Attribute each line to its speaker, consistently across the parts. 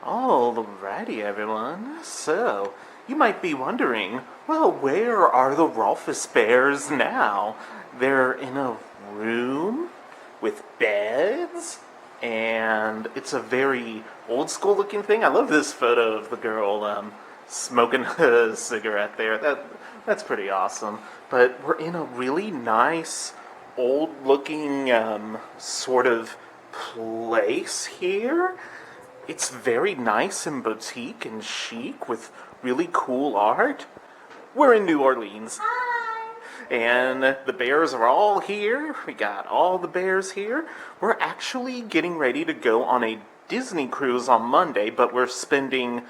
Speaker 1: Alrighty, everyone. So, you might be wondering, well, where are the Rolfus bears now? They're in a room with beds, and it's a very old school looking thing. I love this photo of the girl smoking a cigarette there. That's pretty awesome. But we're in a really nice, old looking sort of place here. It's very nice and boutique and chic with really cool art. We're in New Orleans.
Speaker 2: Hi!
Speaker 1: And the bears are all here. We got all the bears here. We're actually getting ready to go on a Disney cruise on Monday, but we're spending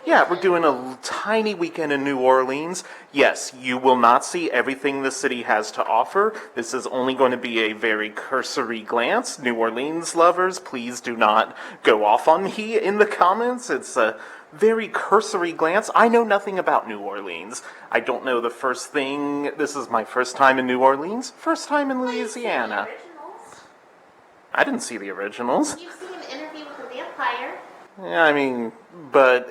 Speaker 1: we're doing a tiny weekend in New Orleans. Yes, you will not see everything the city has to offer. This is only going to be a very cursory glance. New Orleans lovers, please do not go off on me in the comments. It's a very cursory glance. I know nothing about New Orleans. I don't know the first thing. This is my first time in New Orleans. First time in Louisiana. I didn't see the originals.
Speaker 2: You've seen an interview with a vampire.
Speaker 1: Yeah, I mean, but,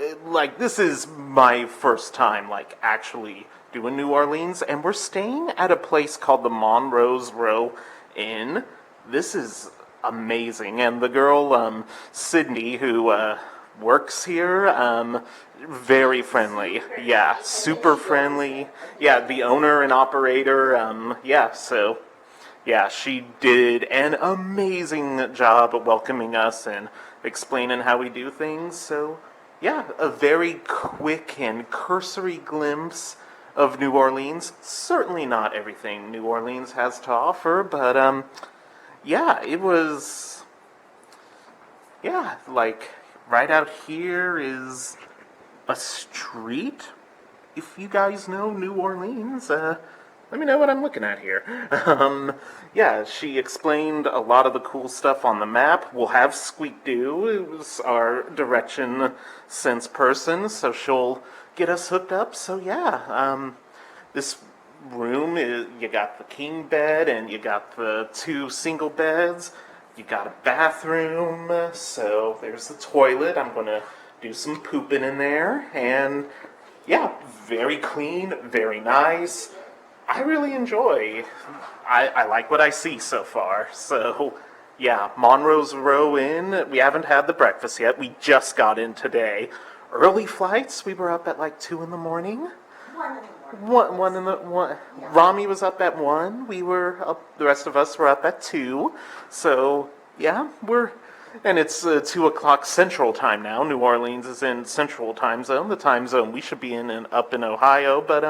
Speaker 1: this is my first time, actually doing New Orleans, and we're staying at a place called the Monrose Row Inn. This is amazing, and the girl, Sydney, who, works here, very friendly. Yeah, super friendly. Yeah, the owner and operator, she did an amazing job of welcoming us and explaining how we do things. So, yeah, a very quick and cursory glimpse of New Orleans. Certainly not everything New Orleans has to offer, but, it was, right out here is a street. If you guys know New Orleans, let me know what I'm looking at here. She explained a lot of the cool stuff on the map. We'll have Squeak Do, who's our direction sense person, so she'll get us hooked up. So this room is, you got the king bed and you got the 2 single beds. You got a bathroom, so there's the toilet. I'm gonna do some pooping in there, and very clean, very nice. I really enjoy. I like what I see so far. So, Monrose Row Inn. We haven't had the breakfast yet. We just got in today. Early flights. We were up at 2 in the morning.
Speaker 2: 1 in the morning.
Speaker 1: One. Rami was up at 1. We were up. The rest of us were up at 2. So and it's 2 o'clock Central Time now. New Orleans is in Central Time Zone, the time zone we should be in up in Ohio. But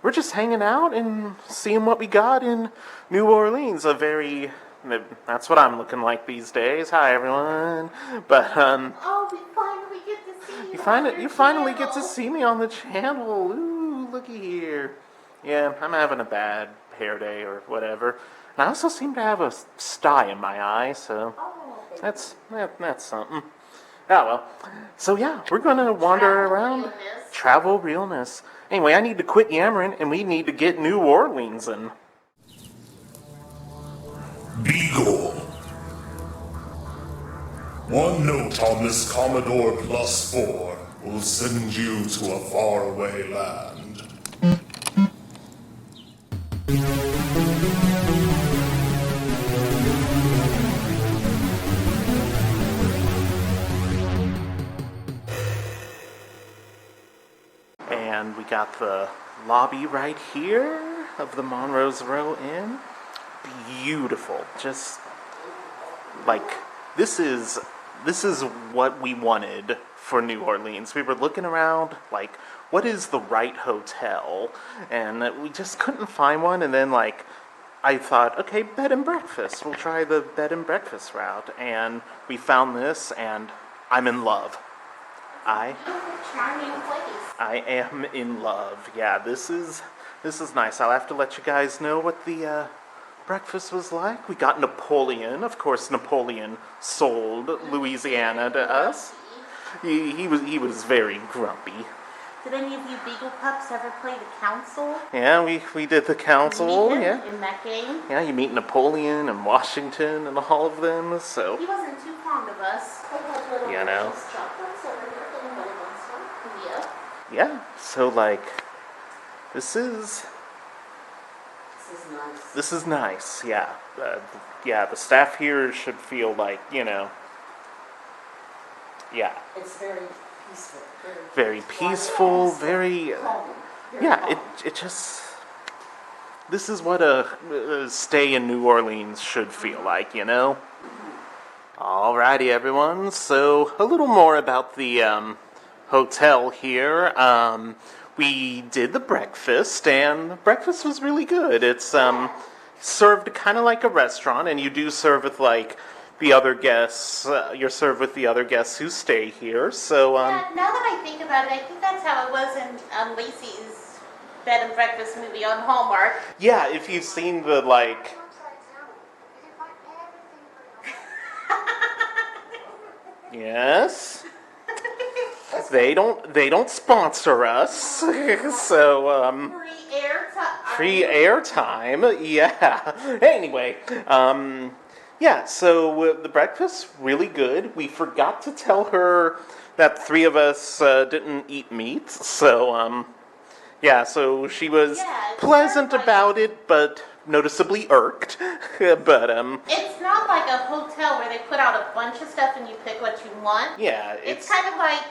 Speaker 1: we're just hanging out and seeing what we got in New Orleans. That's what I'm looking like these days. Hi, everyone. But,
Speaker 2: we finally get to see you.
Speaker 1: You finally get to see me on the channel. Ooh, looky here. Yeah, I'm having a bad hair day or whatever. And I also seem to have a sty in my eye, so that's something. Oh, well. So, we're going to wander around. Travel realness. Anyway, I need to quit yammering, and we need to get New Orleans in.
Speaker 3: Beagle. One note on this Commodore +4 will send you to a faraway land.
Speaker 1: And we got the lobby right here of the Monrose Row Inn. Beautiful. Just this is what we wanted for New Orleans. We were looking around what is the right hotel? And we just couldn't find one, and then I thought, okay, bed and breakfast. We'll try the bed and breakfast route. And we found this, and I'm in love.
Speaker 2: Charming place.
Speaker 1: I am in love. Yeah, this is nice. I'll have to let you guys know what the breakfast was like. We got Napoleon. Of course, Napoleon sold Louisiana to us. He was very grumpy.
Speaker 2: Did any of you Beagle Pups ever play the Council?
Speaker 1: Yeah, we did the Council.
Speaker 2: In
Speaker 1: Yeah.
Speaker 2: In that game?
Speaker 1: Yeah, you meet Napoleon and Washington and all of them. So
Speaker 2: He wasn't too fond of us.
Speaker 1: you know?
Speaker 2: Chocolates over here if anybody wants one. Yep.
Speaker 1: Yeah, so like, this is
Speaker 4: nice.
Speaker 1: This is nice, yeah. Yeah, the staff here should feel like, yeah.
Speaker 4: It's very peaceful.
Speaker 1: Very peaceful, very,
Speaker 4: calming.
Speaker 1: yeah, it just, this is what a stay in New Orleans should feel like, Alrighty, everyone, so a little more about the hotel here. We did the breakfast, and the breakfast was really good. It's served kind of like a restaurant, and you do serve with like the other guests. You're served with the other guests who stay here. So
Speaker 2: Yeah, now that I think about it, I think that's how it was in Lacey's bed and breakfast movie on Hallmark.
Speaker 1: yeah, if you've seen the like. Yes. They don't sponsor us. So free airtime. Yeah. Anyway, yeah, so the breakfast really good. We forgot to tell her that 3 of us didn't eat meat. So yeah, so she was pleasant about it, but noticeably irked. But
Speaker 2: it's not like a hotel where they put out a bunch of stuff and you pick what you want.
Speaker 1: yeah,
Speaker 2: It's kind of like,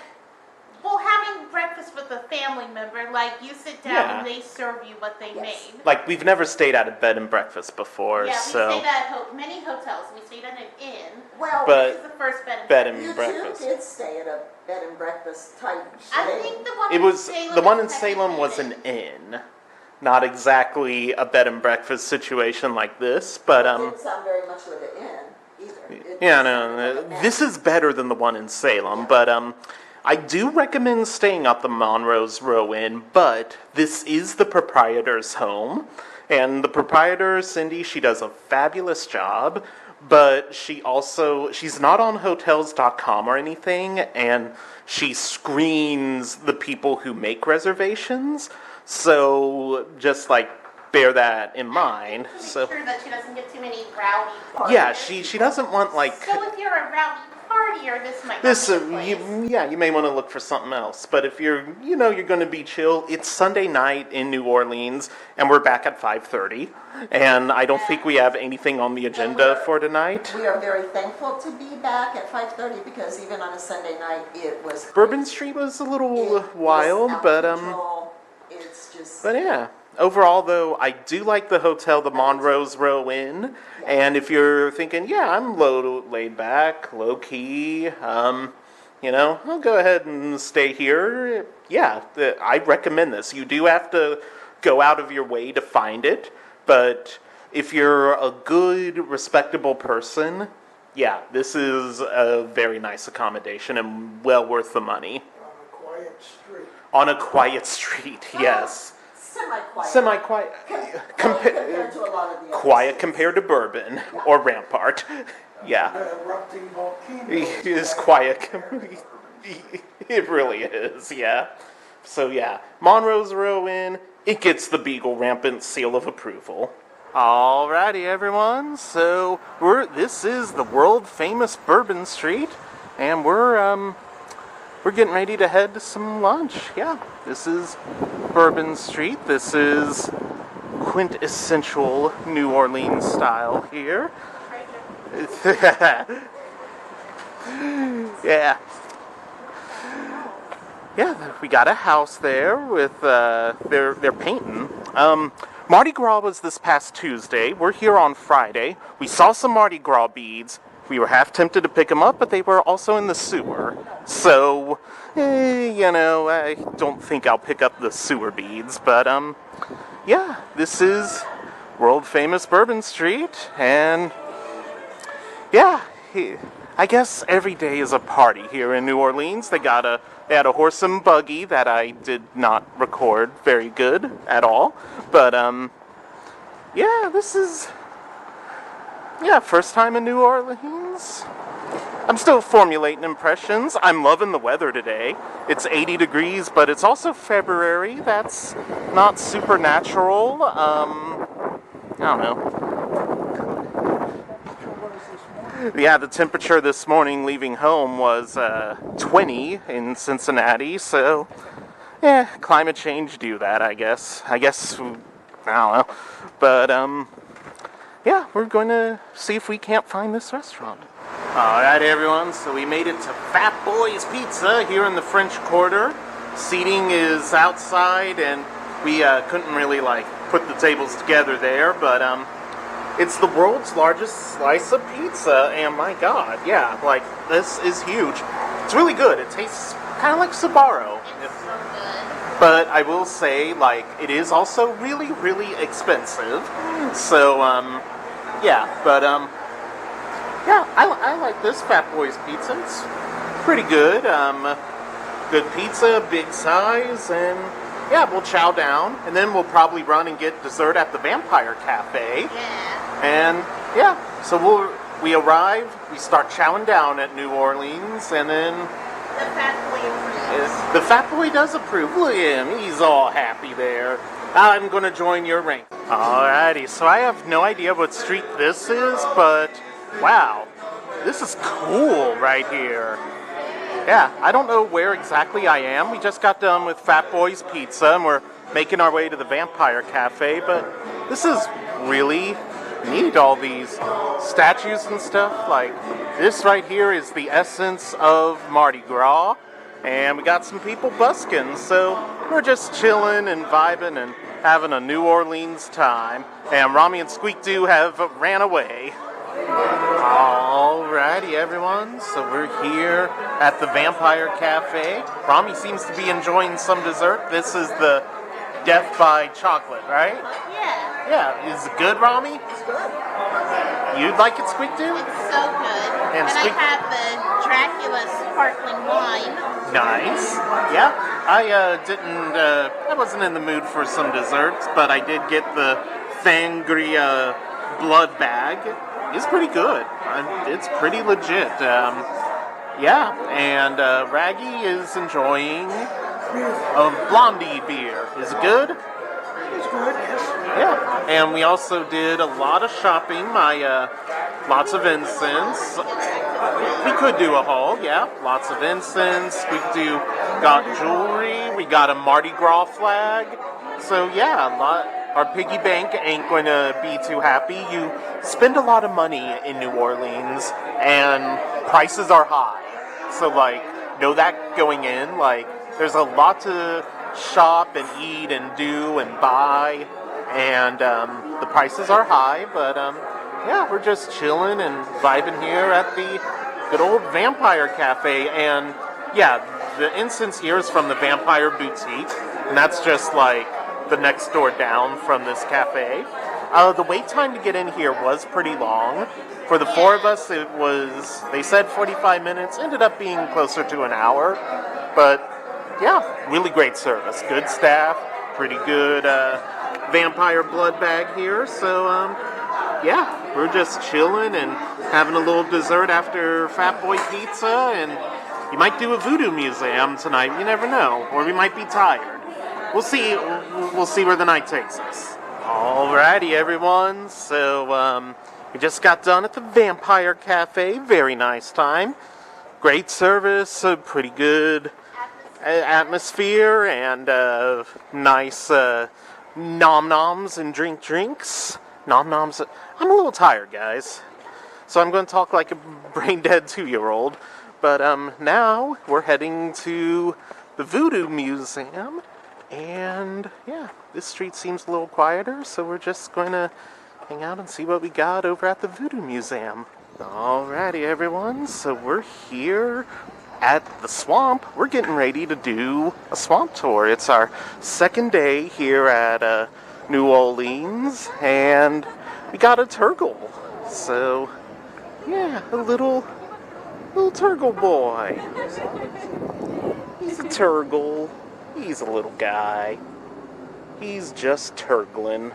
Speaker 2: well, having breakfast with a family member, like you sit down and they serve you what they made.
Speaker 1: Like, we've never stayed at a bed and breakfast before,
Speaker 2: Yeah,
Speaker 1: so.
Speaker 2: we stayed at many hotels. We stayed at an inn.
Speaker 4: Well,
Speaker 1: But-
Speaker 2: This is the first bed and
Speaker 1: Bed
Speaker 2: breakfast.
Speaker 1: and
Speaker 4: you
Speaker 1: breakfast.
Speaker 4: two did stay at a bed and breakfast type
Speaker 2: I
Speaker 4: chain.
Speaker 2: think the one
Speaker 1: It was
Speaker 2: in Salem
Speaker 1: the one in
Speaker 2: is
Speaker 1: Salem was an
Speaker 2: technically
Speaker 1: inn, not exactly a bed and breakfast situation like this, but
Speaker 4: It didn't sound very much like an inn either. It
Speaker 1: yeah,
Speaker 4: sounded
Speaker 1: no,
Speaker 4: like an
Speaker 1: this
Speaker 4: inn.
Speaker 1: is better than the one in Salem, but I do recommend staying at the Monrose Row Inn, but this is the proprietor's home, and the proprietor, Cindy, she does a fabulous job, but she's not on Hotels.com or anything, and she screens the people who make reservations, so just like bear that in mind.
Speaker 2: Make
Speaker 1: So
Speaker 2: sure that she doesn't get too many rowdy parties.
Speaker 1: yeah, she doesn't want like
Speaker 2: So if you're a rowdy partier, this might
Speaker 1: this.
Speaker 2: not be the place.
Speaker 1: You may want to look for something else. But if you're going to be chill, it's Sunday night in New Orleans, and we're back at 5:30, and I don't think we have anything on the agenda for tonight.
Speaker 4: We are very thankful to be back at 5:30 because even on a Sunday night, it was
Speaker 1: Bourbon Street was a little
Speaker 4: It was
Speaker 1: wild,
Speaker 4: out
Speaker 1: but
Speaker 4: of control. It's just
Speaker 1: But yeah, overall though, I do like the hotel, the Monrose Row Inn. And if you're thinking, yeah, I'm laid back, low key, I'll go ahead and stay here. Yeah, I recommend this. You do have to go out of your way to find it, but if you're a good, respectable person, yeah, this is a very nice accommodation and well worth the money. On a quiet street, yes.
Speaker 4: semi-quiet.
Speaker 1: Semi-quiet.
Speaker 4: Compared to a lot of the other
Speaker 1: Quiet
Speaker 4: cities.
Speaker 1: compared to Bourbon or Rampart. Yeah.
Speaker 5: Erupting volcano.
Speaker 1: It is quiet. It really is, yeah. So yeah, Monrose Row Inn, it gets the Beagle Rampant seal of approval. Alrighty everyone, so this is the world famous Bourbon Street, and we're getting ready to head to some lunch. Yeah, this is Bourbon Street. This is quintessential New Orleans style here. Yeah. Yeah, we got a house there with they're painting. Mardi Gras was this past Tuesday. We're here on Friday. We saw some Mardi Gras beads. We were half tempted to pick them up, but they were also in the sewer. So, I don't think I'll pick up the sewer beads. But, yeah, this is world famous Bourbon Street. And, yeah, I guess every day is a party here in New Orleans. They had a horse and buggy that I did not record very good at all. But, yeah, this is... Yeah, first time in New Orleans. I'm still formulating impressions. I'm loving the weather today. It's 80 degrees, but it's also February. That's not supernatural. I don't know. Yeah, the temperature this morning leaving home was 20 in Cincinnati, so yeah, climate change do that, I guess. I don't know. But yeah, we're going to see if we can't find this restaurant. Alright everyone, so we made it to Fat Boy's Pizza here in the French Quarter. Seating is outside and we couldn't really put the tables together there, but it's the world's largest slice of pizza, and my god, yeah, this is huge. It's really good. It tastes kind of like Sbarro.
Speaker 2: It's so good.
Speaker 1: But I will say, it is also really, really expensive. So, yeah, but, yeah, I like this Fat Boy's Pizza. It's pretty good. Good pizza, big size, and yeah, we'll chow down, and then we'll probably run and get dessert at the Vampire Cafe.
Speaker 2: Yeah.
Speaker 1: And yeah, so we arrive, we start chowing down at New Orleans, and then
Speaker 2: The Fat Boy approves.
Speaker 1: the Fat Boy does approve. Look at him, he's all happy there. I'm gonna join your rank. Alrighty, so I have no idea what street this is, but wow, this is cool right here. Yeah, I don't know where exactly I am. We just got done with Fat Boy's Pizza, and we're making our way to the Vampire Cafe, but this is really neat, all these statues and stuff. This right here is the essence of Mardi Gras, and we got some people busking, so we're just chilling and vibing and having a New Orleans time, and Rami and Squeak Doo have ran away. Alrighty everyone, so we're here at the Vampire Cafe. Rami seems to be enjoying some dessert. This is the Death by Chocolate, right?
Speaker 2: Yeah.
Speaker 1: Yeah, is it good, Rami?
Speaker 4: It's good.
Speaker 1: You'd like it, Squeak Doo?
Speaker 2: It's so good.
Speaker 1: And
Speaker 2: And
Speaker 1: Squeak-
Speaker 2: I have the Dracula sparkling wine.
Speaker 1: Nice. Yeah, I wasn't in the mood for some desserts, but I did get the Sangria blood bag. It's pretty good. It's pretty legit. Yeah, and Raggy is enjoying a Blondie beer. Is it good?
Speaker 4: It's good, yes.
Speaker 1: Yeah, and we also did a lot of shopping. Lots of incense. We could do a haul, yeah. Lots of incense. Got jewelry. We got a Mardi Gras flag. So yeah, our piggy bank ain't going to be too happy. You spend a lot of money in New Orleans, and prices are high. So know that going in. There's a lot to shop and eat and do and buy, and the prices are high, but yeah, we're just chilling and vibing here at the good old Vampire Cafe. And yeah, the incense here is from the Vampire Boutique, and that's just the next door down from this cafe. The wait time to get in here was pretty long. For the four of us, they said 45 minutes, ended up being closer to an hour, but yeah, really great service. Good staff, pretty good vampire blood bag here. So, yeah, we're just chilling and having a little dessert after Fat Boy Pizza, and you might do a voodoo museum tonight. You never know. Or we might be tired. We'll see. We'll see where the night takes us. Alrighty, everyone. So, we just got done at the Vampire Cafe. Very nice time. Great service. Pretty good atmosphere, and nice nom-noms and drinks. Nom-noms. I'm a little tired, guys, so I'm going to talk like a brain-dead 2-year-old. But now we're heading to the Voodoo Museum, and yeah, this street seems a little quieter, so we're just going to hang out and see what we got over at the Voodoo Museum. Alrighty, everyone, so we're here at the swamp. We're getting ready to do a swamp tour. It's our second day here at New Orleans, and we got a turgle. So yeah, a little turgle boy. He's a turgle. He's a little guy. He's just turgling.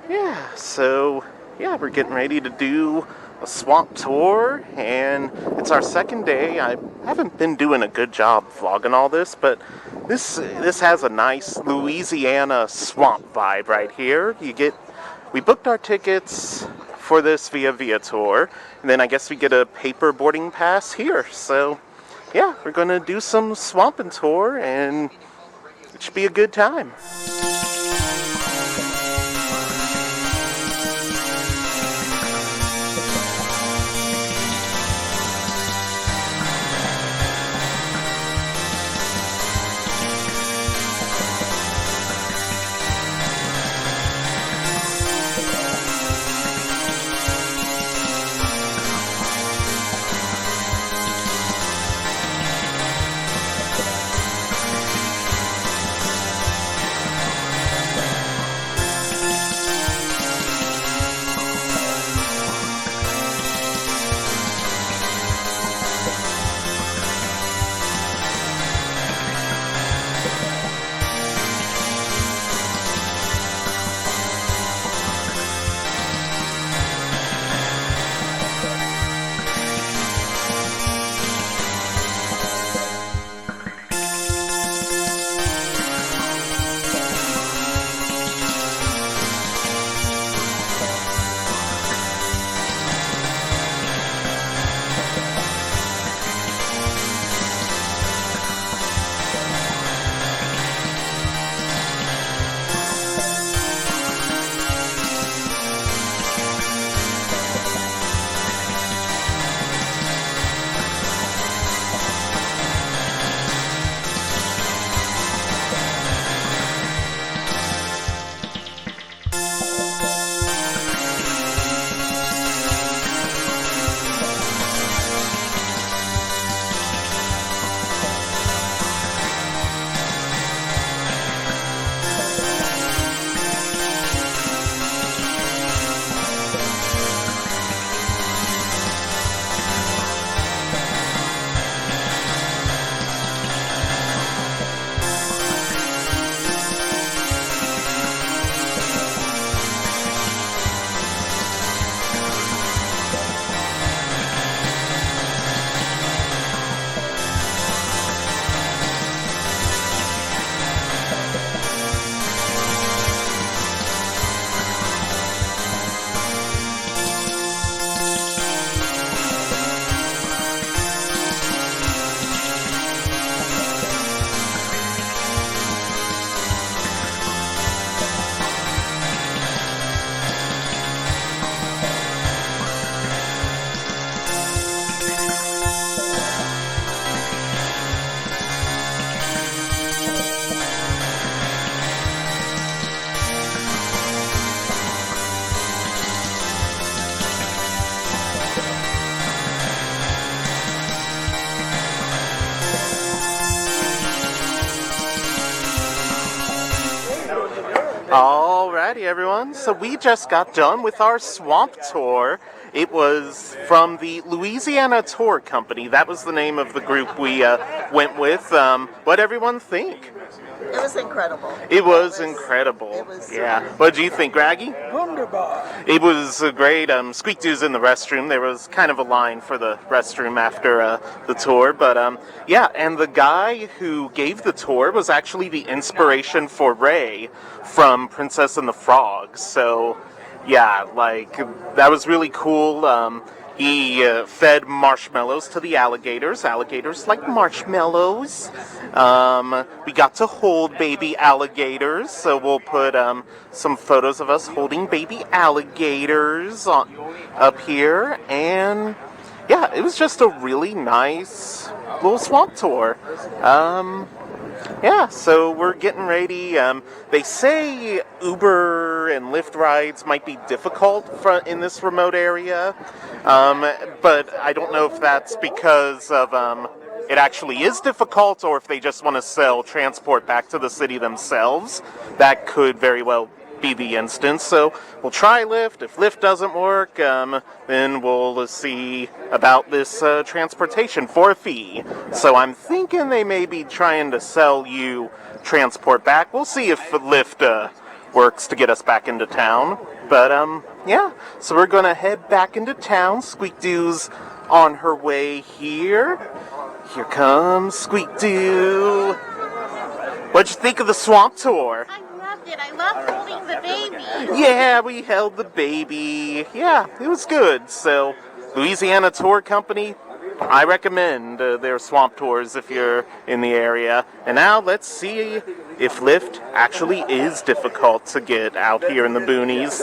Speaker 1: Yeah, so yeah, we're getting ready to do a swamp tour, and it's our second day. I haven't been doing a good job vlogging all this, but this has a nice Louisiana swamp vibe right here. We booked our tickets for this via tour. And then I guess we get a paper boarding pass here. So, yeah, we're going to do some swamping tour, and it should be a good time. Alrighty, everyone. So we just got done with our swamp tour. It was from the Louisiana Tour Company. That was the name of the group we went with. What'd everyone think?
Speaker 4: It was incredible.
Speaker 1: It was incredible.
Speaker 4: It was,
Speaker 1: yeah. What did you think, Raggy?
Speaker 5: Wunderbar.
Speaker 1: It was great. Squeak Doo's in the restroom. There was kind of a line for the restroom after the tour. But, yeah, and the guy who gave the tour was actually the inspiration for Ray from Princess and the Frog. So, yeah, like, that was really cool. He fed marshmallows to the alligators. Alligators like marshmallows. We got to hold baby alligators, so we'll put some photos of us holding baby alligators up here. And yeah, it was just a really nice little swamp tour. Yeah, so we're getting ready. They say Uber and Lyft rides might be difficult in this remote area, but I don't know if that's because of it actually is difficult, or if they just want to sell transport back to the city themselves. That could very well be the instance. So we'll try Lyft. If Lyft doesn't work, then we'll see about this transportation for a fee. So I'm thinking they may be trying to sell you transport back. We'll see if Lyft works to get us back into town. But yeah, so we're gonna head back into town. Squeak Doo's on her way here. Here comes Squeak Doo. What'd you think of the swamp tour?
Speaker 2: I love loved it. I loved holding the baby.
Speaker 1: Yeah, we held the baby. Yeah, it was good. So, Louisiana Tour Company, I recommend their swamp tours if you're in the area. And now let's see if Lyft actually is difficult to get out here in the boonies.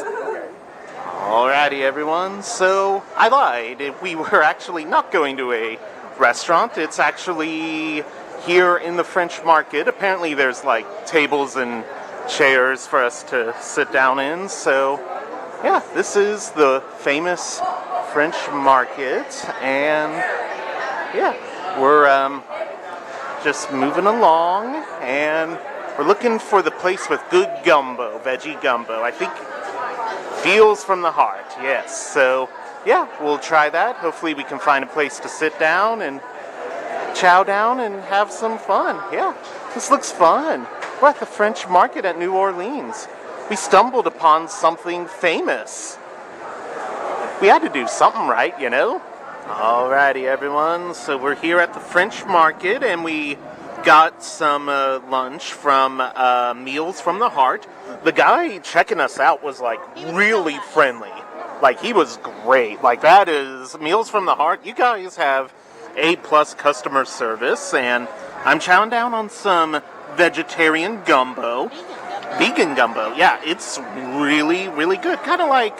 Speaker 1: Alrighty, everyone. So, I lied. We were actually not going to a restaurant. It's actually here in the French Market. Apparently there's like tables and chairs for us to sit down in. So, yeah, this is the famous French Market. And, yeah, we're just moving along. And we're looking for the place with good gumbo, veggie gumbo. I think feels from the heart, yes. So, yeah, we'll try that. Hopefully we can find a place to sit down and chow down and have some fun. Yeah, this looks fun. We're at the French Market at New Orleans. We stumbled upon something famous. We had to do something right, you know? Alrighty, everyone. So we're here at the French Market and we got some lunch from Meals from the Heart. The guy checking us out was like really friendly. Like he was great. Like that is Meals from the Heart. You guys have A+ customer service, and I'm chowing down on some vegetarian gumbo. Vegan gumbo. Yeah, it's really, really good. Kind of like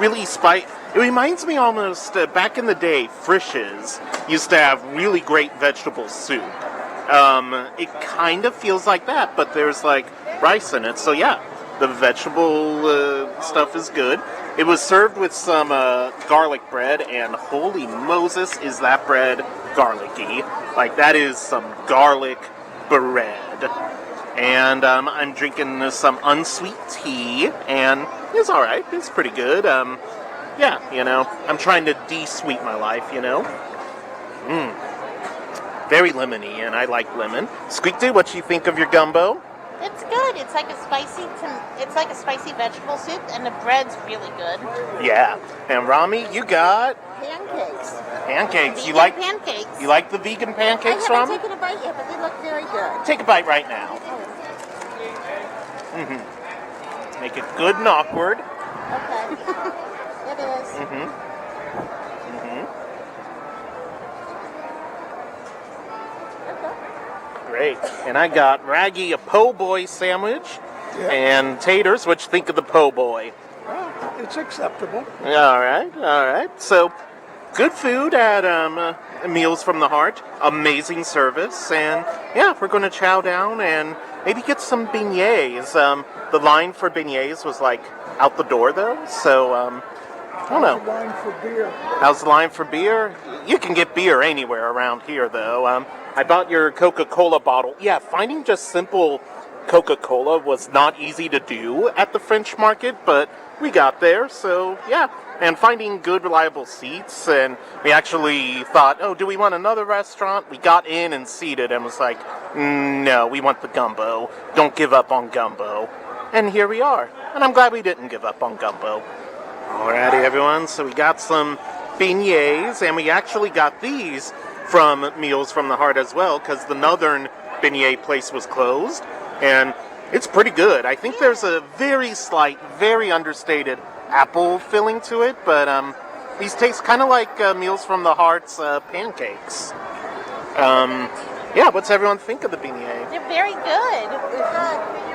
Speaker 1: really spicy. It reminds me almost back in the day, Frisch's used to have really great vegetable soup. It kind of feels like that, but there's like rice in it. So yeah, the vegetable stuff is good. It was served with some garlic bread, and holy Moses, is that bread garlicky. Like, that is some garlic bread. And I'm drinking some unsweet tea, and it's alright. It's pretty good. Yeah, you know, I'm trying to de-sweet my life, you know. Very lemony, and I like lemon. Squeakty, what you think of your gumbo?
Speaker 2: It's good. It's like a spicy vegetable soup, and the bread's really good.
Speaker 1: Yeah. And Rami, you got
Speaker 4: Pancakes.
Speaker 1: pancakes.
Speaker 2: Vegan
Speaker 1: You like
Speaker 2: pancakes.
Speaker 1: You like the vegan pancakes,
Speaker 4: I haven't
Speaker 1: Rami?
Speaker 4: taken a bite yet, but they look very good.
Speaker 1: Take a bite right now. Make it good and awkward.
Speaker 4: Okay. It is.
Speaker 1: Great. And I got Raggy a po' boy sandwich and taters. What you think of the po' boy?
Speaker 5: Well, it's acceptable.
Speaker 1: All right. So, good food at Meals from the Heart. Amazing service. And, yeah, we're going to chow down and maybe get some beignets. The line for beignets was, like, out the door, though. So, I don't know.
Speaker 5: How's the line for beer?
Speaker 1: How's the line for beer? You can get beer anywhere around here, though. I bought your Coca-Cola bottle. Yeah, finding just simple Coca-Cola was not easy to do at the French Market, but we got there, so yeah. And finding good, reliable seats, and we actually thought, oh, do we want another restaurant? We got in and seated and was like, no, we want the gumbo. Don't give up on gumbo. And here we are. And I'm glad we didn't give up on gumbo. Alrighty, everyone, so we got some beignets, and we actually got these from Meals from the Heart as well, because the Northern beignet place was closed, and it's pretty good. I think there's a very slight, very understated apple filling to it, but these taste kind of like Meals from the Heart's pancakes. Yeah, what's everyone think of the beignet?
Speaker 2: They're very good.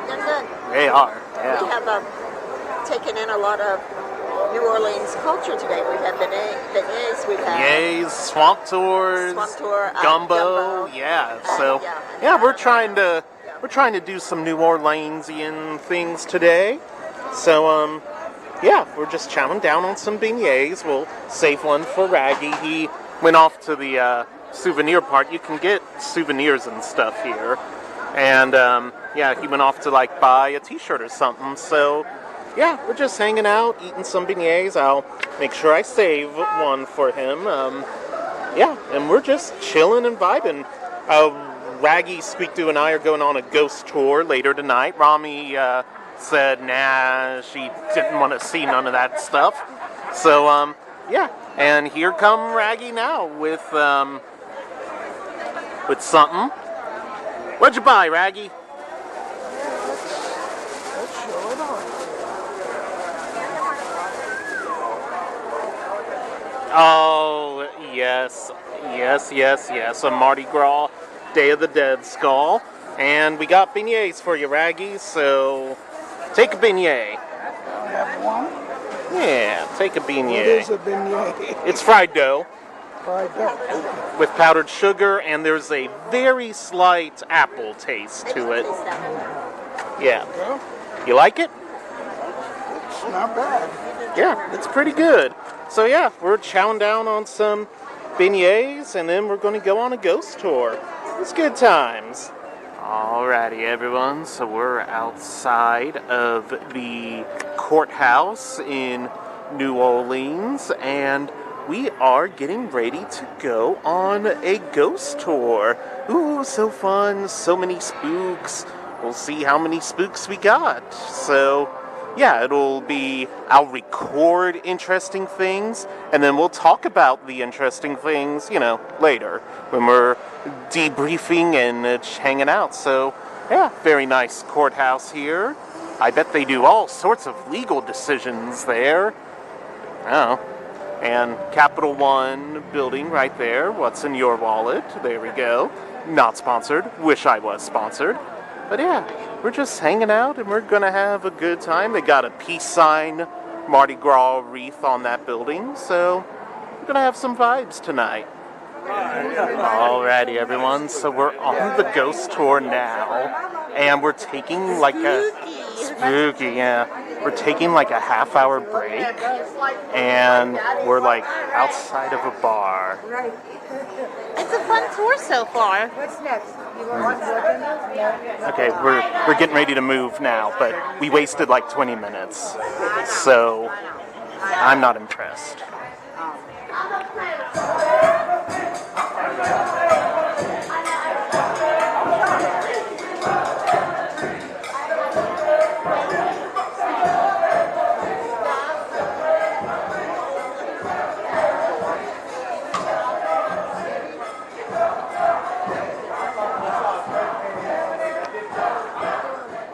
Speaker 4: They're good.
Speaker 1: They are, yeah.
Speaker 4: We have taken in a lot of New Orleans culture today. We've had beignets, we've had
Speaker 1: Beignets, swamp tours, gumbo, yeah. So, yeah, we're trying to do some New Orleansian things today. So, yeah, we're just chowing down on some beignets. We'll save one for Raggy. He went off to the souvenir part. You can get souvenirs and stuff here. And, yeah, he went off to, like, buy a t-shirt or something. So, yeah, we're just hanging out, eating some beignets. I'll make sure I save one for him. Yeah, and we're just chilling and vibing. Raggy, Squeakdoo, and I are going on a ghost tour later tonight. Rami said, nah, she didn't want to see none of that stuff. So, yeah, and here come Raggy now with something. What'd you buy, Raggy? Oh, yes, yes, yes, yes. A Mardi Gras Day of the Dead skull. And we got beignets for you, Raggy, so take a beignet.
Speaker 5: I have one.
Speaker 1: Yeah, take a
Speaker 5: What
Speaker 1: beignet.
Speaker 5: is a beignet?
Speaker 1: It's fried dough
Speaker 5: Fried dough.
Speaker 1: with powdered sugar, and there's a very slight apple taste
Speaker 4: I
Speaker 1: to
Speaker 4: do
Speaker 1: it.
Speaker 4: taste that.
Speaker 1: Yeah.
Speaker 5: Well,
Speaker 1: You like it?
Speaker 5: it's not bad.
Speaker 1: Yeah, it's pretty good. So yeah, we're chowing down on some beignets, and then we're going to go on a ghost tour. It's good times. Alrighty, everyone. So we're outside of the courthouse in New Orleans, and we are getting ready to go on a ghost tour. Ooh, so fun. So many spooks. We'll see how many spooks we got. So, yeah, I'll record interesting things, and then we'll talk about the interesting things, later when we're debriefing and hanging out. So, yeah, very nice courthouse here. I bet they do all sorts of legal decisions there. Oh. And Capital One building right there. What's in your wallet? There we go. Not sponsored. Wish I was sponsored. But yeah, we're just hanging out and we're going to have a good time. They got a peace sign, Mardi Gras wreath on that building. So we're going to have some vibes tonight. Alrighty, everyone. So we're on the ghost tour now. And we're taking like a... Spooky, yeah. We're taking like a half-hour break, and we're like outside of a bar.
Speaker 2: It's a fun tour so far.
Speaker 6: What's next? You want to
Speaker 1: Okay, we're getting ready to move now, but we wasted like 20 minutes, so I'm not impressed.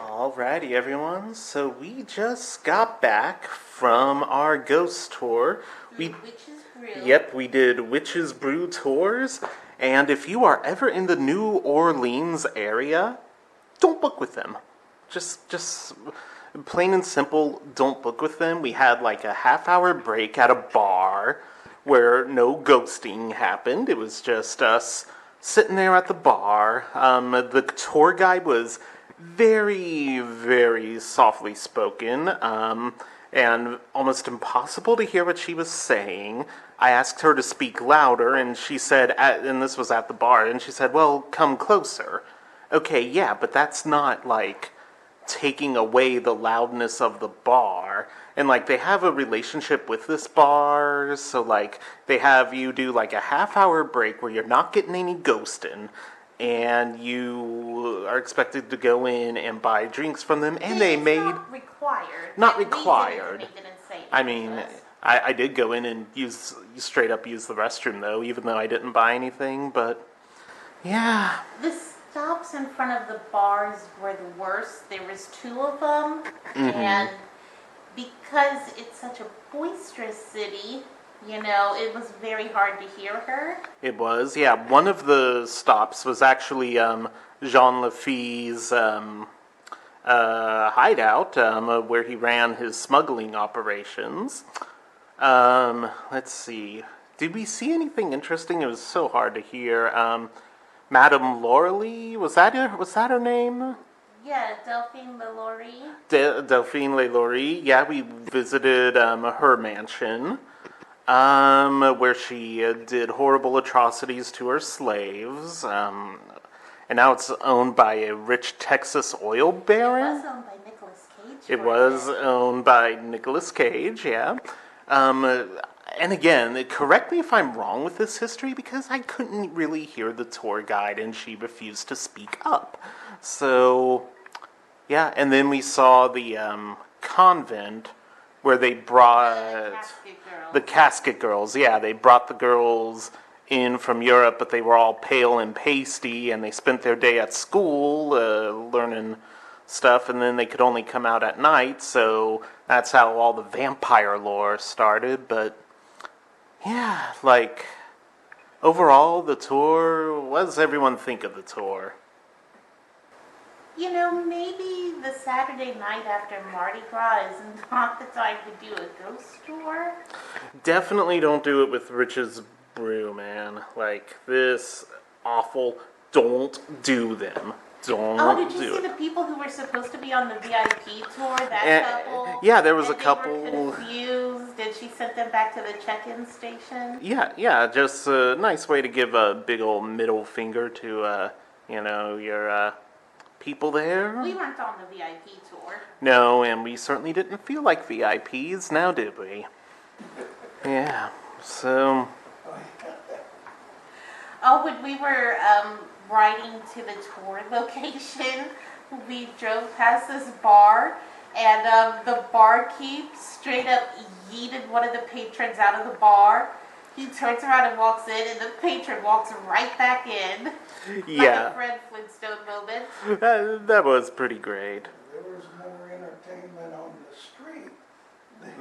Speaker 1: Alrighty, everyone. So we just got back from our ghost tour.
Speaker 2: Witch's Brew.
Speaker 1: Yep, we did Witch's Brew tours. And if you are ever in the New Orleans area, don't book with them. Just plain and simple, don't book with them. We had like a half-hour break at a bar where no ghosting happened. It was just us sitting there at the bar. The tour guide was very, very softly spoken, and almost impossible to hear what she was saying. I asked her to speak louder, and she said, and this was at the bar, and she said, well, come closer. Okay, yeah, but that's not, like, taking away the loudness of the bar. And, like, they have a relationship with this bar, so, like, they have you do, like, a half-hour break where you're not getting any ghosting, and you are expected to go in and buy drinks from them, and they made...
Speaker 2: Not required.
Speaker 1: Not
Speaker 2: They
Speaker 1: required.
Speaker 2: didn't say
Speaker 1: I
Speaker 2: anything
Speaker 1: mean,
Speaker 2: to us.
Speaker 1: I did go in and straight up use the restroom, though, even though I didn't buy anything, but... Yeah.
Speaker 2: The stops in front of the bars were the worst. There was 2 of them, and because it's such a boisterous city, it was very hard to hear her.
Speaker 1: It was, yeah. One of the stops was actually Jean Lafitte's hideout, where he ran his smuggling operations. Let's see. Did we see anything interesting? It was so hard to hear. Madame Laurelie, was that her name?
Speaker 2: Yeah, Delphine Lalaurie.
Speaker 1: Delphine Lalaurie. Yeah, we visited her mansion. Where she did horrible atrocities to her slaves, and now it's owned by a rich Texas oil baron.
Speaker 2: It was owned by Nicolas Cage.
Speaker 1: It was owned by Nicolas Cage, yeah. And again, correct me if I'm wrong with this history, because I couldn't really hear the tour guide and she refused to speak up. So, yeah, and then we saw the convent where they brought the casket girls. Yeah, they brought the girls in from Europe, but they were all pale and pasty, and they spent their day at school learning stuff, and then they could only come out at night, so that's how all the vampire lore started. But Yeah, like, overall, the tour, what does everyone think of the tour?
Speaker 2: You know, maybe the Saturday night after Mardi Gras is not the time to do a ghost tour.
Speaker 1: Definitely don't do it with Rich's brew, man. Like, this awful, don't do them. Don't
Speaker 2: Oh, did you
Speaker 1: do
Speaker 2: see
Speaker 1: it.
Speaker 2: the people who were supposed to be on the VIP tour? That couple?
Speaker 1: Yeah, there was
Speaker 2: and
Speaker 1: a couple.
Speaker 2: They were confused. Did she send them back to the check-in station?
Speaker 1: Yeah, just a nice way to give a big old middle finger to, your people there.
Speaker 2: We weren't on the VIP tour.
Speaker 1: No, and we certainly didn't feel like VIPs, now did we? Yeah, so...
Speaker 2: Oh, when we were riding to the tour location, we drove past this bar, and the barkeep straight up yeeted one of the patrons out of the bar. He turns around and walks in, and the patron walks right back in.
Speaker 1: Yeah.
Speaker 2: Like a Fred Flintstone moment.
Speaker 1: That was pretty great.
Speaker 5: There was more entertainment on the street.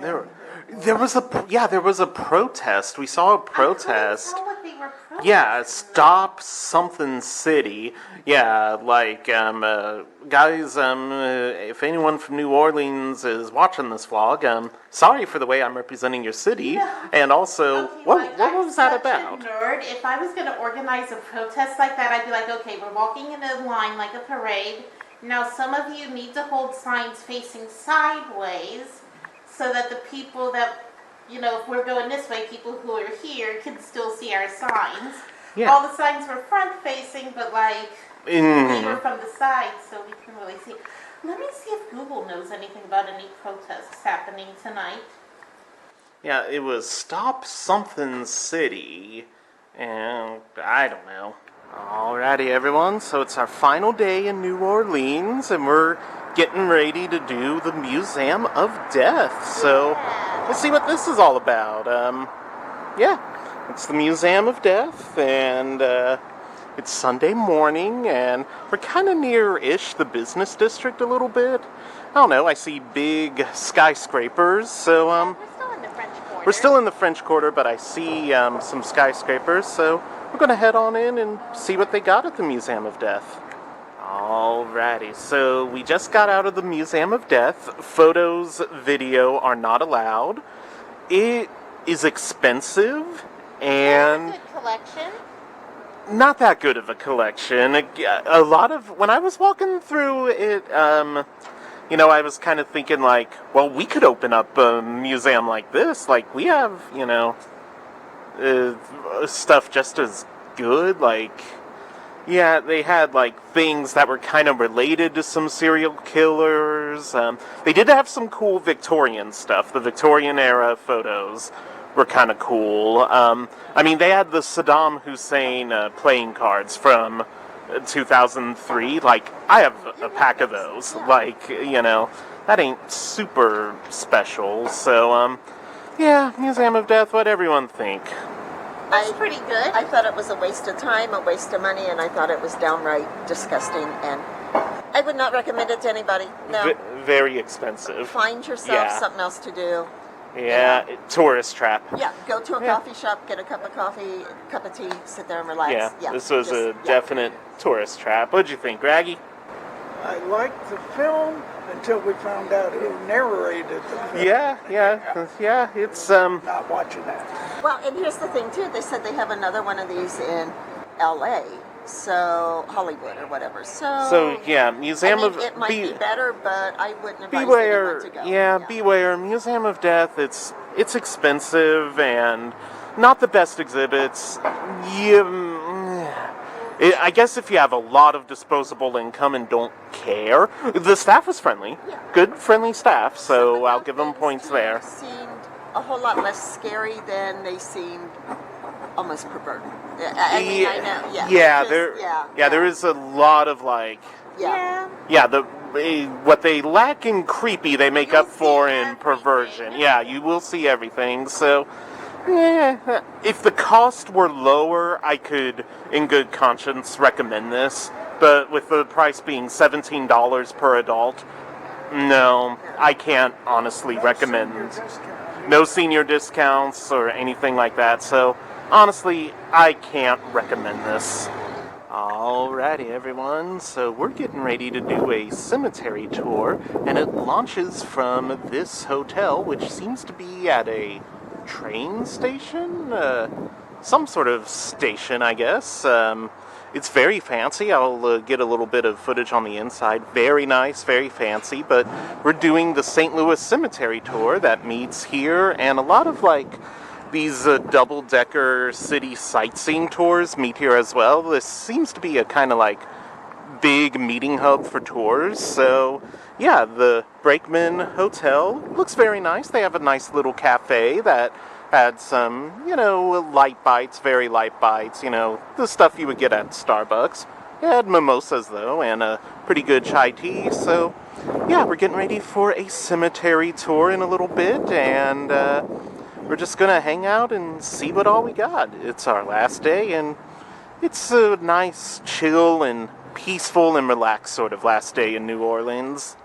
Speaker 1: There was a protest. We saw a protest.
Speaker 2: I couldn't tell what they were protesting.
Speaker 1: Yeah, Stop Something City. Yeah, like, guys, if anyone from New Orleans is watching this vlog, sorry for the way I'm representing your city.
Speaker 2: No.
Speaker 1: And also,
Speaker 2: Okay,
Speaker 1: what
Speaker 2: like,
Speaker 1: was that
Speaker 2: I'm
Speaker 1: about?
Speaker 2: such a nerd. If I was going to organize a protest like that, I'd be like, okay, we're walking in a line like a parade. Now, some of you need to hold signs facing sideways so that the people that, if we're going this way, people who are here can still see our signs.
Speaker 1: Yeah.
Speaker 2: All the signs were front-facing, but, we were from the side, so we can really see. Let me see if Google knows anything about any protests happening tonight.
Speaker 1: Yeah, it was Stop Something City, and I don't know. Alrighty, everyone, so it's our final day in New Orleans, and we're getting ready to do the Museum of Death. So, let's see what this is all about. It's the Museum of Death, and it's Sunday morning, and we're kind of near-ish the business district a little bit. I don't know, I see big skyscrapers, so,
Speaker 2: We're still in the French Quarter.
Speaker 1: we're still in the French Quarter, but I see some skyscrapers, so we're going to head on in and see what they got at the Museum of Death. Alrighty, so we just got out of the Museum of Death. Photos, video are not allowed. It is expensive, and
Speaker 2: Good collection.
Speaker 1: not that good of a collection. A lot of, when I was walking through it, I was kind of thinking like, well, we could open up a museum like this. Like, we have, stuff just as good. Like, yeah, they had like things that were kind of related to some serial killers. They did have some cool Victorian stuff. The Victorian era photos were kind of cool. They had the Saddam Hussein playing cards from 2003. Like, I have a pack of those. Like, that ain't super special. So, Museum of Death, what'd everyone think?
Speaker 2: That's pretty good.
Speaker 4: I thought it was a waste of time, a waste of money, and I thought it was downright disgusting, and I would not recommend it to anybody. No.
Speaker 1: Very expensive.
Speaker 4: Find yourself
Speaker 1: Yeah.
Speaker 4: something else to do.
Speaker 1: Yeah, tourist trap.
Speaker 4: Yeah, go to a
Speaker 1: Yeah.
Speaker 4: coffee shop, get a cup of coffee, a cup of tea, sit there and relax.
Speaker 1: Yeah, this was a
Speaker 4: just-
Speaker 1: definite tourist trap. What'd you think, Raggy?
Speaker 5: I liked the film until we found out who narrated the film.
Speaker 1: Yeah, it's,
Speaker 5: Not watching that.
Speaker 4: Well, and here's the thing, too. They said they have another one of these in L.A., so Hollywood or whatever. So
Speaker 1: yeah, Museum of...
Speaker 4: it might be better, but I wouldn't advise
Speaker 1: Beware,
Speaker 4: anyone to go.
Speaker 1: yeah, beware. Museum of Death, it's expensive and not the best exhibits. I guess if you have a lot of disposable income and don't care, the staff was friendly.
Speaker 4: Yeah.
Speaker 1: Good, friendly staff,
Speaker 4: Some
Speaker 1: so
Speaker 4: of the
Speaker 1: I'll give them
Speaker 4: things
Speaker 1: points
Speaker 4: here
Speaker 1: there.
Speaker 4: seemed a whole lot less scary than they seemed almost perverted. I mean, I know, yeah.
Speaker 1: There is a lot of like,
Speaker 4: Yeah.
Speaker 1: what they lack in creepy, they make
Speaker 2: You'll
Speaker 1: up for
Speaker 2: see
Speaker 1: in
Speaker 2: everything.
Speaker 1: perversion. Yeah, you will see everything. So, if the cost were lower, I could, in good conscience, recommend this. But with the price being $17 per adult, no, I can't honestly recommend. no senior discounts or anything like that. So honestly, I can't recommend this. Alrighty everyone, so we're getting ready to do a cemetery tour, and it launches from this hotel, which seems to be at a train station? Some sort of station, I guess. It's very fancy. I'll get a little bit of footage on the inside. Very nice, very fancy, but we're doing the St. Louis Cemetery tour that meets here, and a lot of these double-decker city sightseeing tours meet here as well. This seems to be a kind of big meeting hub for tours. So yeah, the Brakeman Hotel looks very nice. They have a nice little cafe that had some, light bites, very light bites, the stuff you would get at Starbucks. It had mimosas though, and a pretty good chai tea. So yeah, we're getting ready for a cemetery tour in a little bit, and we're just gonna hang out and see what all we got. It's our last day, and it's a nice, chill, and peaceful and relaxed sort of last day in New Orleans.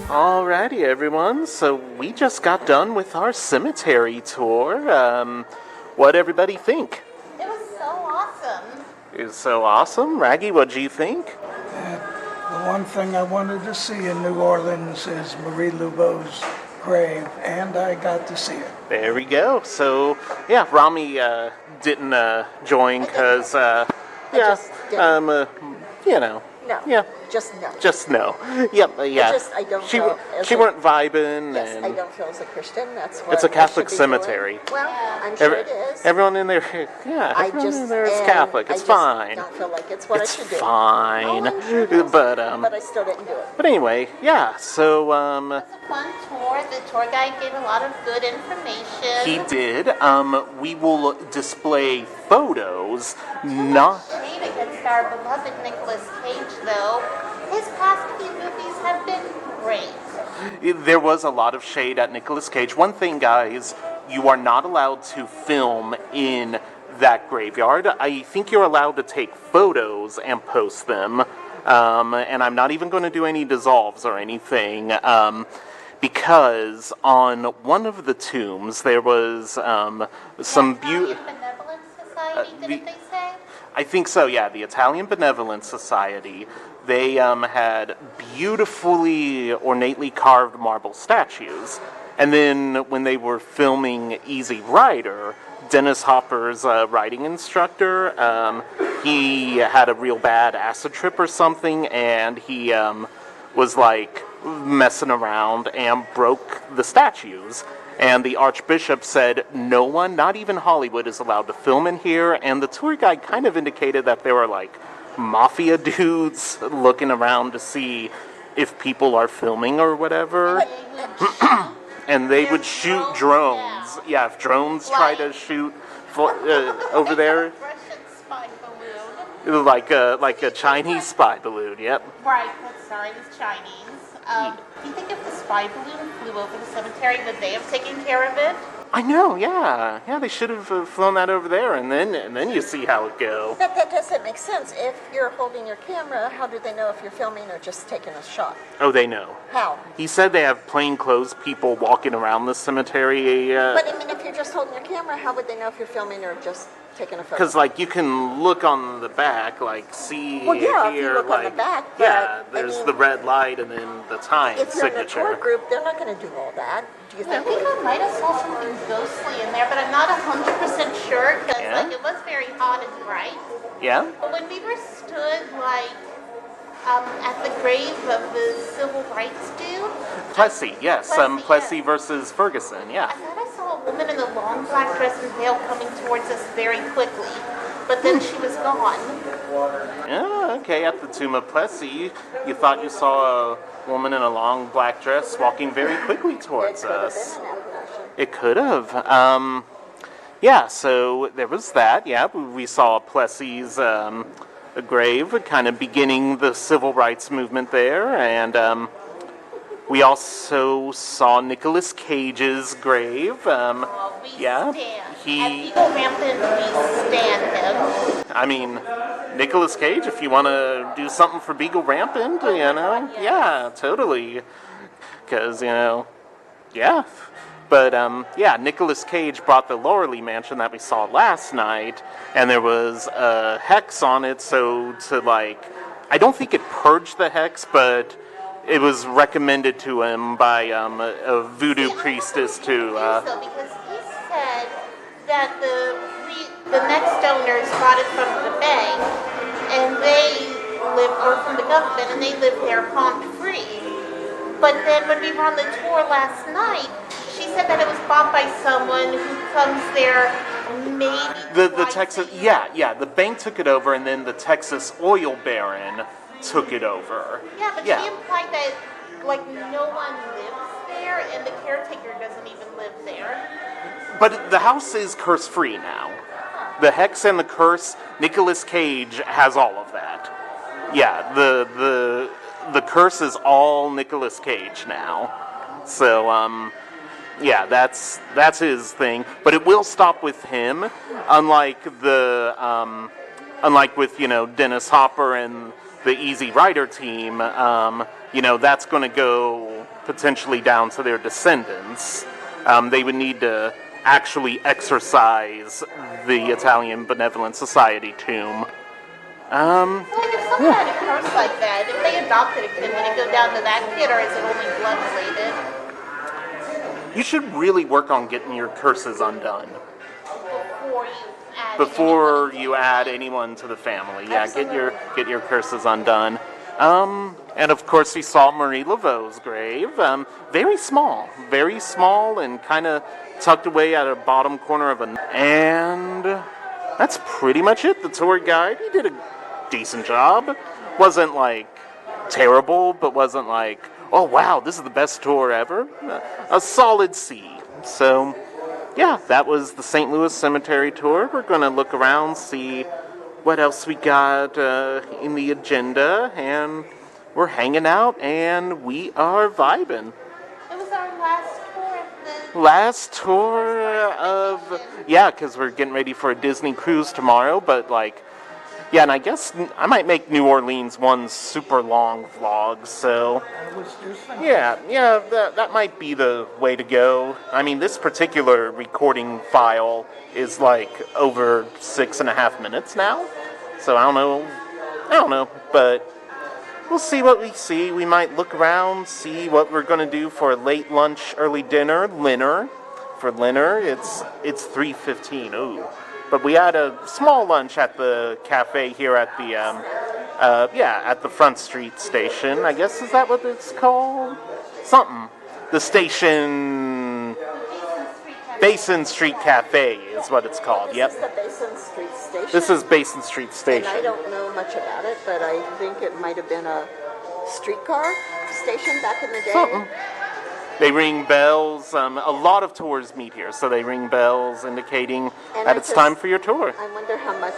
Speaker 1: Alrighty everyone, so we just got done with our cemetery tour. What'd everybody think?
Speaker 2: It was so awesome.
Speaker 1: It was so awesome. Raggy, what'd you think?
Speaker 5: The one thing I wanted to see in New Orleans is Marie Laveau's grave, and I got to see it.
Speaker 1: There we go. So, yeah, Rami didn't join because,
Speaker 4: No.
Speaker 1: Yeah.
Speaker 4: Just no.
Speaker 1: Just no. Yep, yeah.
Speaker 4: I don't
Speaker 1: she,
Speaker 4: feel
Speaker 1: she weren't vibing.
Speaker 4: Yes,
Speaker 1: and
Speaker 4: I don't feel as a Christian. That's what
Speaker 1: it's a
Speaker 4: I
Speaker 1: Catholic
Speaker 4: should be
Speaker 1: cemetery.
Speaker 4: doing. Well, I'm sure it is.
Speaker 1: Everyone in there, everyone in there is Catholic. It's fine.
Speaker 4: I don't feel like it's what I should do.
Speaker 1: Fine.
Speaker 4: Oh, I'm sure it is,
Speaker 1: but
Speaker 4: I still didn't do it.
Speaker 1: But anyway, yeah. So
Speaker 2: It was a fun tour. The tour guide gave a lot of good information.
Speaker 1: he did. We will display photos. Not.
Speaker 2: Shade against our beloved Nicolas Cage, though. His past few movies have been great.
Speaker 1: There was a lot of shade at Nicolas Cage. One thing, guys, you are not allowed to film in that graveyard. I think you're allowed to take photos and post them. And I'm not even going to do any dissolves or anything. Because on one of the tombs there was some beauty.
Speaker 2: Benevolent Society, didn't they say?
Speaker 1: I think so, yeah. The Italian Benevolent Society. They had beautifully, ornately carved marble statues. And then when they were filming Easy Rider, Dennis Hopper's writing instructor, he had a real bad acid trip or something, and he was messing around and broke the statues. And the Archbishop said no one, not even Hollywood, is allowed to film in here. And the tour guide kind of indicated that there were mafia dudes looking around to see if people are filming or whatever. And they would shoot drones. Yeah, if drones try to shoot over there.
Speaker 2: Russian spy balloon.
Speaker 1: Like a Chinese spy balloon, yep.
Speaker 2: Right, sorry, it's Chinese. Do you think if the spy balloon flew over the cemetery, would they have taken care of it?
Speaker 1: I know, yeah. Yeah, they should have flown that over there, and then you see how it go.
Speaker 4: That doesn't make sense. If you're holding your camera, how do they know if you're filming or just taking a shot?
Speaker 1: Oh, they know.
Speaker 4: How?
Speaker 1: He said they have plainclothes people walking around the cemetery.
Speaker 4: But I mean, if you're just holding your camera, how would they know if you're filming or just taking a photo?
Speaker 1: Because, you can look on the back, see
Speaker 4: well, yeah,
Speaker 1: here,
Speaker 4: if you look on the back, but,
Speaker 1: yeah, there's the red light and then the time
Speaker 4: if you're in a
Speaker 1: signature.
Speaker 4: tour group, they're not going to do all that. Do you
Speaker 2: I
Speaker 4: think?
Speaker 2: think I might have saw something ghostly in there, but I'm not 100% sure because
Speaker 1: Yeah?
Speaker 2: it was very hot and bright.
Speaker 1: Yeah?
Speaker 2: But when we were stood at the grave of the civil rights dude,
Speaker 1: Plessy, yes.
Speaker 2: Plessy,
Speaker 1: Plessy
Speaker 2: yes.
Speaker 1: versus Ferguson,
Speaker 2: I
Speaker 1: yeah.
Speaker 2: thought I saw a woman in a long black dress and veil coming towards us very quickly. But then she was gone.
Speaker 1: Yeah, okay, at the Tomb of Plessy, you thought you saw a woman in a long black dress walking very quickly towards us. It could have. Yeah, so there was that. Yeah, we saw Plessy's grave, kind of beginning the civil rights movement there, and we also saw Nicolas Cage's grave.
Speaker 2: We
Speaker 1: Yeah,
Speaker 2: stand.
Speaker 1: he.
Speaker 2: At Eagle Rampant, we stand him.
Speaker 1: I mean, Nicolas Cage, if you want to do something for Beagle Rampant, you know, yeah, totally. Because, you know, yeah. But, yeah, Nicolas Cage brought the Laureley mansion that we saw last night, and there was a hex on it, so to, like, I don't think it purged the hex, but it was recommended to him by a voodoo priestess to...
Speaker 2: So because he said that the next owners bought it from the bank, and they live, or from the government, and they live there prompt-free. But then when we were on the tour last night, she said that it was bought by someone who comes there maybe
Speaker 1: the Texas, yeah, the bank took it over, and then the Texas oil baron took it over.
Speaker 2: Yeah, but she implied that, like, no one lives there, and the caretaker doesn't even live there.
Speaker 1: But the house is curse-free now. The hex and the curse, Nicolas Cage has all of that. Yeah, the curse is all Nicolas Cage now. So, yeah, that's his thing. But it will stop with him, unlike with, you know, Dennis Hopper and the Easy Rider team. You know, that's going to go potentially down to their descendants. They would need to actually exorcise the Italian Benevolent Society tomb.
Speaker 2: So, like, if someone had a curse like that, if they adopted a kid, would it go down to that kid, or is it only blood related?
Speaker 1: You should really work on getting your curses undone
Speaker 2: Before
Speaker 1: you add anyone to the family. Yeah, get your curses undone. And of course we saw Marie Laveau's grave. Very small, and kind of tucked away at a bottom corner of and that's pretty much it. The tour guide, he did a decent job. Wasn't like terrible, but wasn't like, oh wow, this is the best tour ever. A solid C. So, yeah, that was the St. Louis Cemetery tour. We're going to look around, see what else we got in the agenda, and we're hanging out, and we are vibing.
Speaker 2: It was our last tour of the...
Speaker 1: Last tour of... Yeah, because we're getting ready for a Disney cruise tomorrow, but, like... Yeah, and I guess I might make New Orleans one super long vlog, so... Yeah, that might be the way to go. I mean, this particular recording file is, like, over 6.5 minutes now. So I don't know, but we'll see what we see. We might look around, see what we're going to do for late lunch, early dinner. For dinner, it's 3:15. Ooh. But we had a small lunch at the cafe here at the at the Front Street station. I guess, is that what it's called? Something. The station. Basin Street Cafe is what it's called. Yep.
Speaker 4: This is the Basin Street Station.
Speaker 1: This is Basin Street Station.
Speaker 4: And I don't know much about it, but I think it might have been a streetcar station back in the day.
Speaker 1: Something. They ring bells. A lot of tours meet here, so they ring bells indicating that it's time for your tour.
Speaker 4: I wonder how much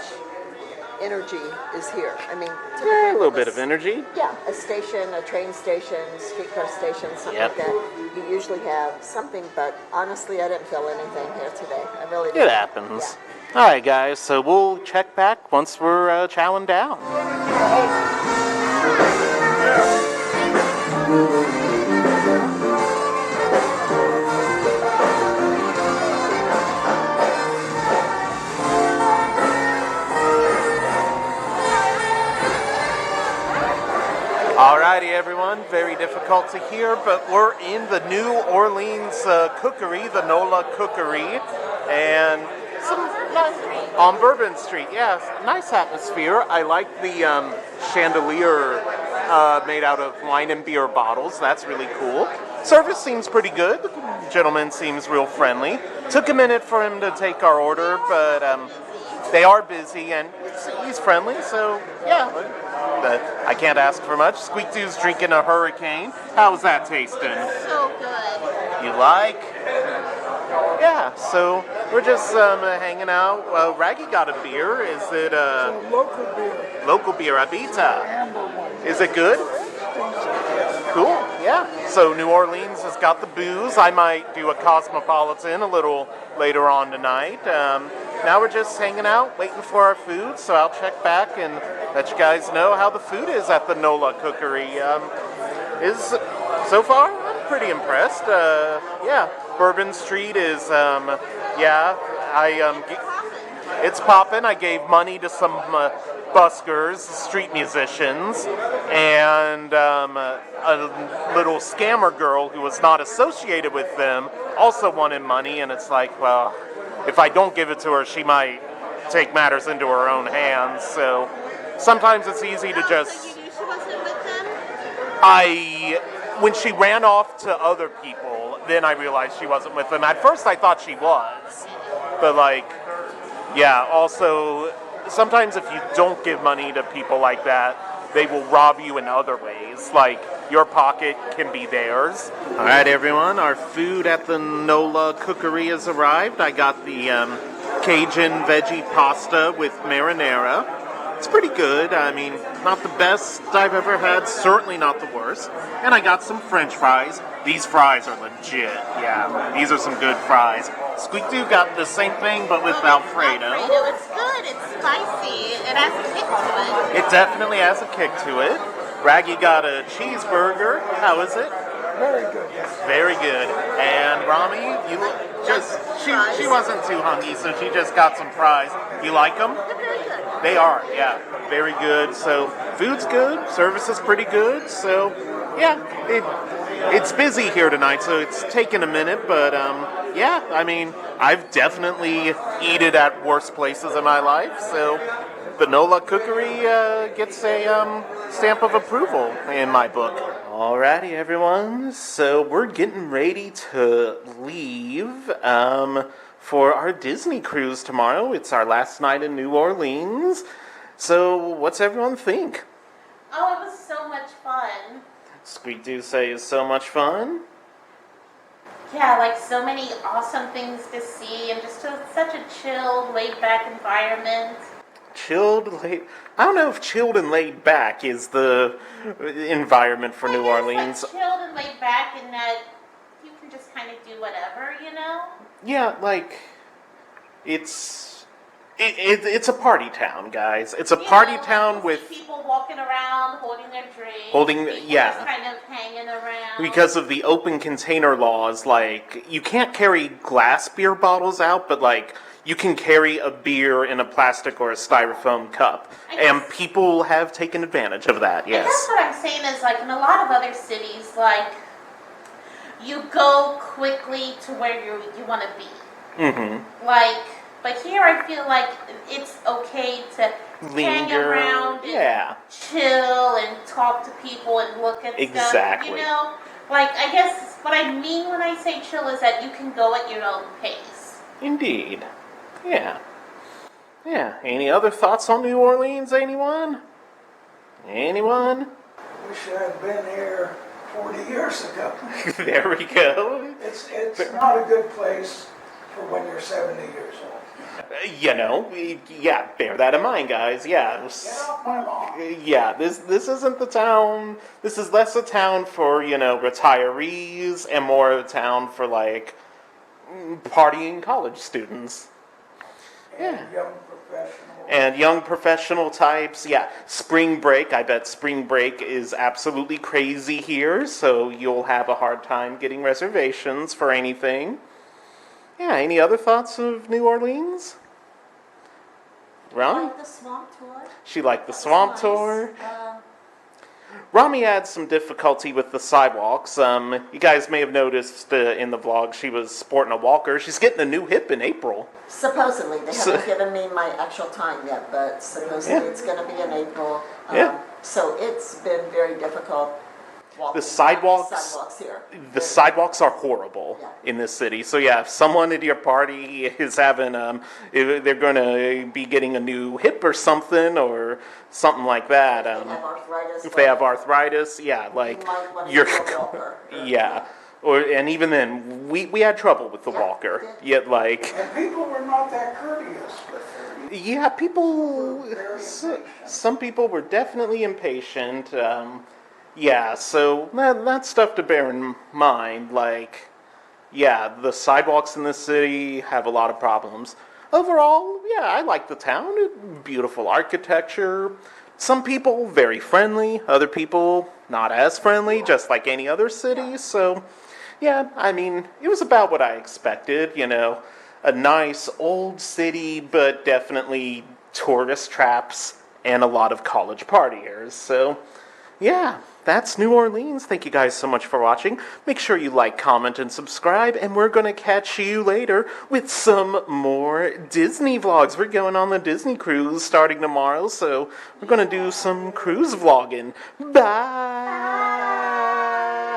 Speaker 4: energy is here. I mean,
Speaker 1: yeah, a little bit of energy.
Speaker 4: Yeah, a station, a train station, streetcar station, something like that. You usually have something, but honestly, I didn't feel anything here today. I really didn't.
Speaker 1: It happens. Yeah. All right, guys, so we'll check back once we're chowing down. Alrighty, everyone. Very difficult to hear, but we're in the New Orleans Cookery, the NOLA Cookery, and on Bourbon Street. Yes, nice atmosphere. I like the chandelier made out of wine and beer bottles. That's really cool. service seems pretty good. The gentleman seems real friendly. Took a minute for him to take our order, but they are busy, and he's friendly, so yeah. But I can't ask for much. Squeak Doo's drinking a hurricane. How's that tasting?
Speaker 2: So good.
Speaker 1: You like? Yeah, so we're just hanging out. Well, Raggy got a beer. Is it
Speaker 5: Local beer.
Speaker 1: local beer, Abita?
Speaker 5: Amber one.
Speaker 1: Is it good? Cool, yeah. So New Orleans has got the booze. I might do a Cosmopolitan a little later on tonight. Now we're just hanging out, waiting for our food, so I'll check back and let you guys know how the food is at the NOLA Cookery. So far, I'm pretty impressed. Yeah, Bourbon Street is, it's poppin'. I gave money to some buskers, street musicians, and a little scammer girl who was not associated with them also wanted money, and it's like, well, if I don't give it to her, she might take matters into her own hands, so sometimes it's easy to just...
Speaker 2: So you knew she wasn't with them?
Speaker 1: When she ran off to other people, then I realized she wasn't with them. At first I thought she was, but also, sometimes if you don't give money to people like that, they will rob you in other ways. Like, your pocket can be theirs. All right, everyone, our food at the NOLA Cookery has arrived. I got the Cajun veggie pasta with marinara. It's pretty good. I mean, not the best I've ever had, certainly not the worst. And I got some French fries. These fries are legit. Yeah, these are some good fries. Squeak Doo got the same thing, but with Alfredo.
Speaker 2: It's good. It's spicy. It has a kick to it.
Speaker 1: It definitely has a kick to it. Raggy got a cheeseburger. How is it?
Speaker 5: Very good.
Speaker 1: Very good. And Rami, she wasn't too hungry, so she just got some fries. You like them?
Speaker 2: They're very good.
Speaker 1: They are, yeah. Very good. So, food's good. Service is pretty good. So, yeah. It's busy here tonight, so it's taken a minute, but, yeah. I mean, I've definitely eaten at worse places in my life, so the NOLA Cookery gets a stamp of approval in my book. Alrighty, everyone. So we're getting ready to leave for our Disney cruise tomorrow. It's our last night in New Orleans. So what's everyone think?
Speaker 2: Oh, it was so much fun.
Speaker 1: Squeak Doo say it's so much fun.
Speaker 2: Yeah, like so many awesome things to see and just such a chilled, laid-back environment.
Speaker 1: I don't know if chilled and laid back is the environment for New Orleans.
Speaker 2: Like chilled and laid back in that you can just kind of do whatever, you know?
Speaker 1: Yeah, like it's a party town, guys. It's a party town with
Speaker 2: people walking around, holding their drinks. Just kind of hanging around.
Speaker 1: Because of the open container laws, like you can't carry glass beer bottles out, but like you can carry a beer in a plastic or a styrofoam cup. And people have taken advantage of that, yes.
Speaker 2: And that's what I'm saying is, like, in a lot of other cities, like, you go quickly to where you want to be. Mm-hmm. Like, but here I feel like it's okay to hang around and chill and talk to people and look at stuff, you know? Like, I guess what I mean when I say chill is that you can go at your own pace.
Speaker 1: Indeed. Yeah. Yeah. Any other thoughts on New Orleans, anyone? Anyone?
Speaker 5: Wish I had been here 40 years ago.
Speaker 1: There we go.
Speaker 5: It's not a good place for when you're 70 years old.
Speaker 1: Bear that in mind, guys. Yeah.
Speaker 5: Get off my lawn.
Speaker 1: Yeah, this isn't the town. This is less a town for, retirees and more a town for, like, partying college students. And young professional types, yeah. Spring break, I bet spring break is absolutely crazy here, so you'll have a hard time getting reservations for anything. Yeah, any other thoughts of New Orleans? Rami?
Speaker 2: I like the swamp tour.
Speaker 1: She liked the swamp tour. Rami had some difficulty with the sidewalks. You guys may have noticed in the vlog she was sporting a walker. She's getting a new hip in April.
Speaker 4: Supposedly. They haven't given me my actual time yet, but supposedly it's going to be in April. So it's been very difficult. walking
Speaker 1: the sidewalks,
Speaker 4: here.
Speaker 1: the sidewalks are horrible
Speaker 4: Yeah.
Speaker 1: in this city. So yeah, if someone at your party is having, if they're going to be getting a new hip or something like that.
Speaker 4: If they have arthritis.
Speaker 1: If they have arthritis, yeah, like
Speaker 4: You might wanna
Speaker 1: you're,
Speaker 4: do a walker.
Speaker 1: yeah. And even then, we had trouble with the
Speaker 4: Yeah,
Speaker 1: walker.
Speaker 4: we did.
Speaker 1: Yet, like,
Speaker 5: And people were not that courteous with her.
Speaker 1: yeah, people.
Speaker 5: Very
Speaker 1: Some people were definitely impatient. Yeah, so that's stuff to bear in mind. Like, yeah, the sidewalks in the city have a lot of problems. Overall, yeah, I like the town. Beautiful architecture. Some people very friendly. Other people not as friendly, just like any other city. So, yeah, I mean, it was about what I expected. A nice old city, but definitely tourist traps and a lot of college partiers. So, yeah, that's New Orleans. Thank you guys so much for watching. Make sure you like, comment, and subscribe, and we're going to catch you later with some more Disney vlogs. We're going on the Disney cruise starting tomorrow, so we're going to do some cruise vlogging.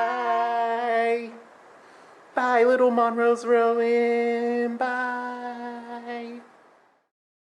Speaker 1: Bye! Bye, little Monrose Row Inn. Bye!